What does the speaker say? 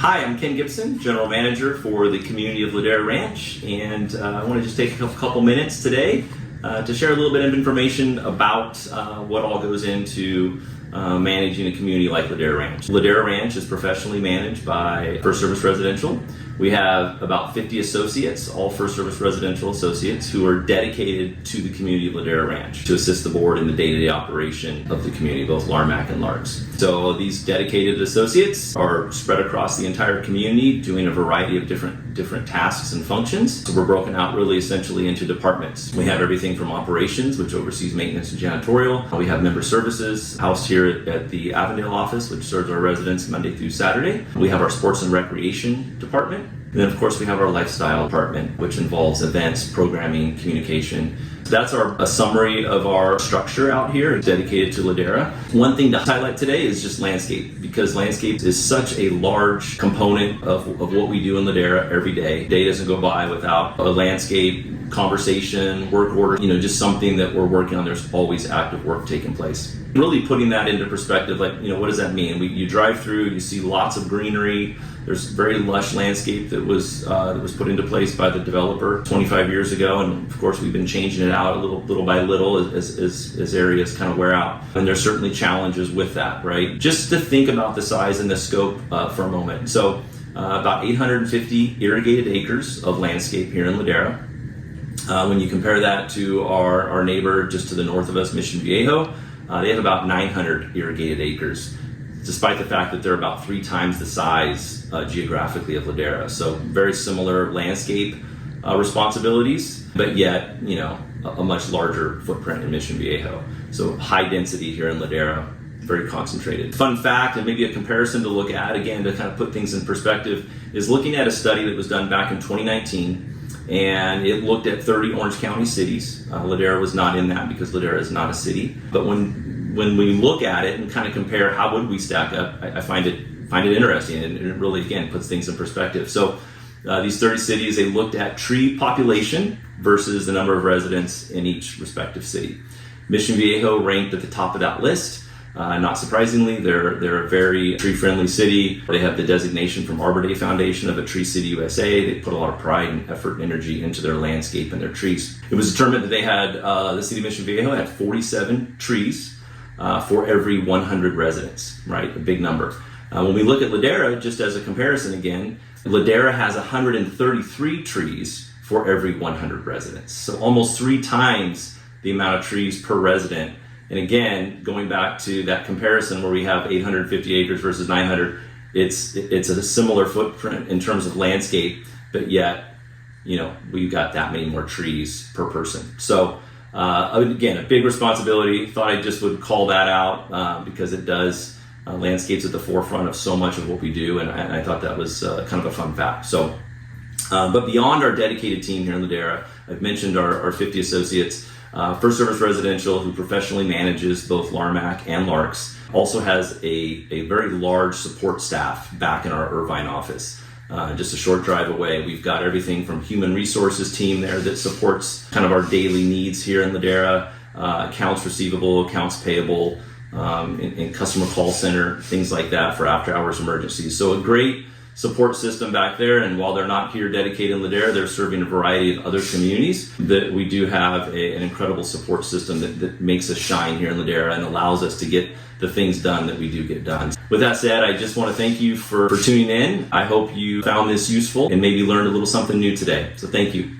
Hi, I'm Ken Gibson, General Manager for the community of Ladera Ranch, and I want to just take a couple minutes today to share a little bit of information about what all goes into managing a community like Ladera Ranch. Ladera Ranch is professionally managed by FirstService Residential. We have about 50 associates, all FirstService Residential associates, who are dedicated to the community of Ladera Ranch to assist the board in the day-to-day operation of the community, both LARMAC and LARCS. So these dedicated associates are spread across the entire community, doing a variety of different tasks and functions. So we're broken out really essentially into departments. We have everything from operations, which oversees maintenance and janitorial. We have member services housed here at the Avondale office, which serves our residents Monday through Saturday. We have our sports and recreation department. And then, of course, we have our lifestyle department, which involves events, programming, communication. So that's a summary of our structure out here dedicated to Ladera. One thing to highlight today is just landscape, because landscape is such a large component of what we do in Ladera every day. Day doesn't go by without a landscape conversation, work order, just something that we're working on. There's always active work taking place. Really putting that into perspective, what does that mean? You drive through, you see lots of greenery. There's very lush landscape that was put into place by the developer 25 years ago, and of course we've been changing it out little by little as areas kind of wear out. And there's certainly challenges with that, right? Just to think about the size and the scope for a moment. So about 850 irrigated acres of landscape here in Ladera. When you compare that to our neighbor just to the north of us, Mission Viejo, they have about 900 irrigated acres, despite the fact that they're about 3 times the size geographically of Ladera. So very similar landscape responsibilities, but yet, a much larger footprint in Mission Viejo. So high density here in Ladera, very concentrated. Fun fact, and maybe a comparison to look at, again, to kind of put things in perspective, is looking at a study that was done back in 2019, and it looked at 30 Orange County cities. Ladera was not in that because Ladera is not a city. But when we look at it and kind of compare how would we stack up, I find it interesting, and it really, again, puts things in perspective. So these 30 cities, they looked at tree population versus the number of residents in each respective city. Mission Viejo ranked at the top of that list. Not surprisingly, they're a very tree-friendly city. They have the designation from Arbor Day Foundation of a Tree City USA. They put a lot of pride and effort and energy into their landscape and their trees. It was determined that they had, the city of Mission Viejo had 47 trees for every 100 residents, right? A big number. When we look at Ladera, just as a comparison again, Ladera has 133 trees for every 100 residents. So almost 3 times the amount of trees per resident. And again, going back to that comparison where we have 850 acres versus 900, it's a similar footprint in terms of landscape, but yet, we've got that many more trees per person. So again, a big responsibility. Thought I just would call that out because it does, landscape's at the forefront of so much of what we do, and I thought that was kind of a fun fact. So, but beyond our dedicated team here in Ladera, I've mentioned our 50 associates. FirstService Residential, who professionally manages both LARMAC and LARCS, also has a very large support staff back in our Irvine office. Just a short drive away. We've got everything from human resources team there that supports kind of our daily needs here in Ladera, accounts receivable, accounts payable, and customer call center, things like that for after hours emergencies. So a great support system back there, and while they're not here dedicated in Ladera, they're serving a variety of other communities. That we do have an incredible support system that makes us shine here in Ladera and allows us to get the things done that we do get done. With that said, I just want to thank you for tuning in. I hope you found this useful and maybe learned a little something new today. So thank you.